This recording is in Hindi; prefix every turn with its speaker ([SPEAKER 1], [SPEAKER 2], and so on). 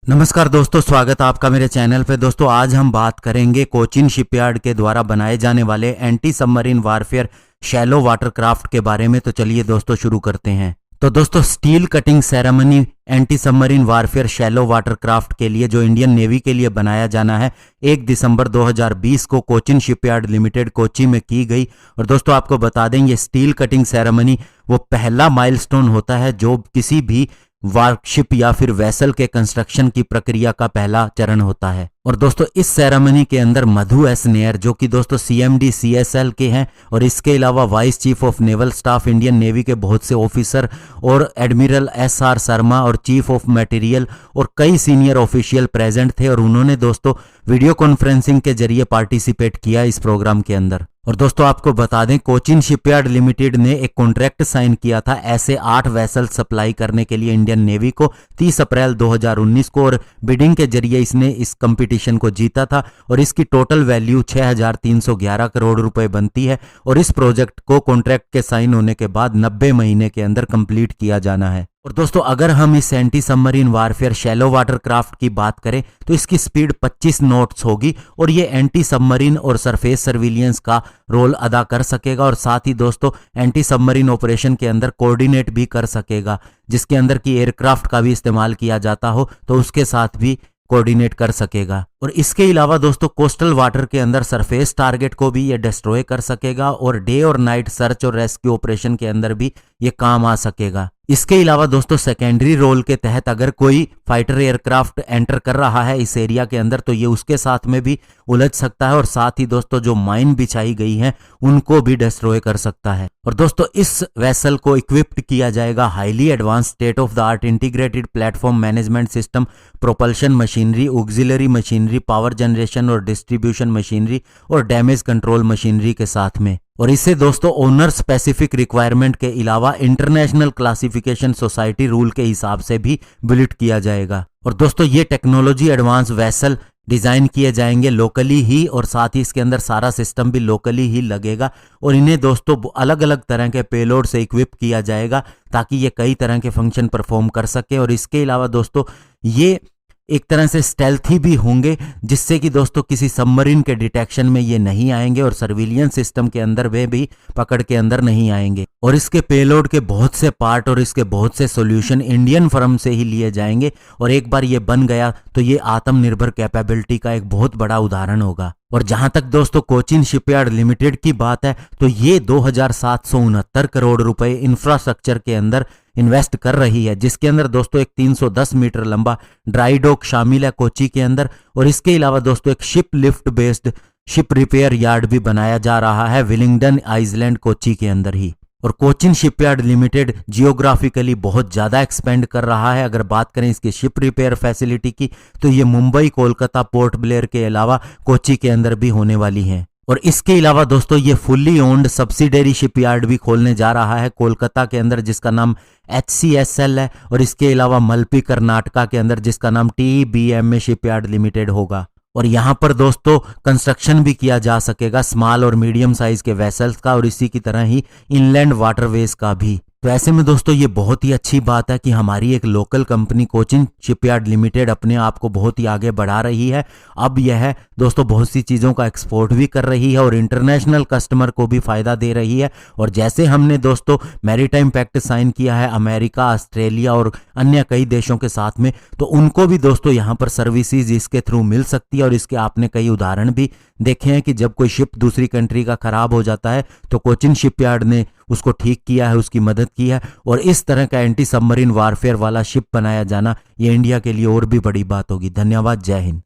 [SPEAKER 1] नमस्कार दोस्तों, स्वागत है आपका मेरे चैनल पे। दोस्तों आज हम बात करेंगे कोचिन शिपयार्ड के द्वारा बनाए जाने वाले anti submarine warfare shallow watercraft के बारे में। तो चलिए दोस्तों शुरू करते हैं। तो दोस्तों steel cutting ceremony anti submarine warfare shallow watercraft के लिए जो इंडियन नेवी के लिए बनाया जाना है 1 दिसंबर 2020 को कोचिन शिपयार्ड लिमिटेड कोची में की गई। और दोस्तों आपको बता दें ये स्टील कटिंग सेरेमनी वो पहला माइलस्टोन होता है जो किसी भी वारशिप या फिर वेसल के कंस्ट्रक्शन की प्रक्रिया का पहला चरण होता है। और दोस्तों इस सेरेमनी के अंदर मधु एस नेयर जो कि दोस्तों CMD CSL के हैं और इसके अलावा vice chief of naval staff Indian navy के बहुत से ऑफिसर और एडमिरल SR शर्मा और चीफ ऑफ मटेरियल और कई सीनियर ऑफिशियल प्रेजेंट थे। और उन्होंने दोस्तों वीडियो कॉन्फ्रेंसिंग के जरिए पार्टिसिपेट किया इस प्रोग्राम के अंदर। और दोस्तों आपको बता दें कोचिन शिपयार्ड लिमिटेड ने एक कॉन्ट्रैक्ट साइन किया था ऐसे 8 वेसल सप्लाई करने के लिए इंडियन नेवी को 30 अप्रैल 2019 को। और बिडिंग के जरिए इसने इस कंपटीशन को जीता था और इसकी टोटल वैल्यू 6,311 करोड़ रुपए बनती है। और इस प्रोजेक्ट को कॉन्ट्रैक्ट के साइन होने के बाद 90 महीने के अंदर कंप्लीट किया जाना है। और दोस्तों अगर हम इस anti submarine warfare shallow watercraft की बात करें तो इसकी स्पीड 25 नॉट्स होगी और ये एंटी सबमरीन और सरफेस सर्विलियंस का रोल अदा कर सकेगा। और साथ ही दोस्तों एंटी सबमरीन ऑपरेशन के अंदर कोऑर्डिनेट भी कर सकेगा, जिसके अंदर की एयरक्राफ्ट का भी इस्तेमाल किया जाता हो तो उसके साथ भी कोऑर्डिनेट कर सकेगा। और इसके अलावा दोस्तों कोस्टल वाटर के अंदर सरफेस टारगेट को भी ये डिस्ट्रॉय कर सकेगा और डे और नाइट सर्च और रेस्क्यू ऑपरेशन के अंदर भी ये काम आ सकेगा। इसके अलावा दोस्तों सेकेंडरी रोल के तहत अगर कोई फाइटर एयरक्राफ्ट एंटर कर रहा है इस एरिया के अंदर तो ये उसके साथ में भी उलझ सकता है और साथ ही दोस्तों जो माइन बिछाई गई हैं उनको भी डिस्ट्रॉय कर सकता है। और दोस्तों इस वेसल को इक्विप्ड किया जाएगा highly advance state of the art integrated platform management system, propulsion machinery, auxiliary machinery, power generation और डिस्ट्रीब्यूशन मशीनरी और डैमेज कंट्रोल मशीनरी के साथ में। और इसे दोस्तों ओनर स्पेसिफिक रिक्वायरमेंट के अलावा इंटरनेशनल क्लासिफिकेशन सोसाइटी रूल के हिसाब से भी बिल्ड किया जाएगा। और दोस्तों ये टेक्नोलॉजी एडवांस वेसल डिजाइन किए जाएंगे लोकली ही और साथ ही इसके अंदर सारा सिस्टम भी लोकली ही लगेगा। और इन्हें दोस्तों अलग अलग तरह के पेलोड से इक्विप किया जाएगा ताकि ये कई तरह के फंक्शन परफॉर्म कर सके। और इसके अलावा दोस्तों ये एक तरह से स्टेल्थी भी होंगे जिससे कि दोस्तों किसी सबमरीन के डिटेक्शन में ये नहीं आएंगे और सर्विलियंस सिस्टम के अंदर वे भी पकड़ के अंदर नहीं आएंगे। और इसके पेलोड के बहुत से पार्ट और इसके बहुत से सॉल्यूशन इंडियन फर्म से ही लिए जाएंगे और एक बार ये बन गया तो ये आत्मनिर्भर कैपेबिलिटी का एक बहुत बड़ा उदाहरण होगा। और जहां तक दोस्तों कोचिन शिपयार्ड लिमिटेड की बात है तो ये 2,769 करोड़ रुपए इंफ्रास्ट्रक्चर के अंदर इन्वेस्ट कर रही है, जिसके अंदर दोस्तों एक 310 मीटर लंबा ड्राई डॉक शामिल है कोची के अंदर। और इसके अलावा दोस्तों एक ship lift based ship repair yard भी बनाया जा रहा है विलिंगडन आइलैंड कोची के अंदर ही। और कोचिन शिपयार्ड लिमिटेड जियोग्राफिकली बहुत ज़्यादा एक्सपेंड कर रहा है। अगर बात करें इसकी शिप रिपेयर फैसिलिटी की तो ये मुंबई, कोलकाता, पोर्ट ब्लेयर के अलावा कोची के अंदर भी होने वाली हैं। और इसके अलावा दोस्तों ये फुल्ली ओन्ड सब्सिडरी शिपयार्ड भी खोलने जा रहा है कोलकाता के अंदर जिसका नाम HCSL है। और इसके अलावा मल्पी कर्नाटका के अंदर जिसका नाम TBMA शिपयार्ड लिमिटेड होगा। और यहाँ पर दोस्तों कंस्ट्रक्शन भी किया जा सकेगा स्मॉल और मीडियम साइज के वेसल्स का और इसी की तरह ही इनलैंड वाटरवेज का भी। तो ऐसे में दोस्तों ये बहुत ही अच्छी बात है कि हमारी एक local company Cochin shipyard limited अपने आप को बहुत ही आगे बढ़ा रही है। अब यह दोस्तों बहुत सी चीज़ों का एक्सपोर्ट भी कर रही है और इंटरनेशनल कस्टमर को भी फायदा दे रही है। और जैसे हमने दोस्तों मैरीटाइम पैक्ट साइन किया है अमेरिका, ऑस्ट्रेलिया और अन्य कई देशों के साथ में, तो उनको भी दोस्तों यहाँ पर सर्विसेज इसके थ्रू मिल सकती है। और इसके आपने कई उदाहरण भी देखे हैं कि जब कोई शिप दूसरी कंट्री का खराब हो जाता है तो कोचिन शिपयार्ड ने उसको ठीक किया है, उसकी मदद की है। और इस तरह का एंटी सबमरीन वारफेयर वाला शिप बनाया जाना ये इंडिया के लिए और भी बड़ी बात होगी। धन्यवाद, जय हिंद।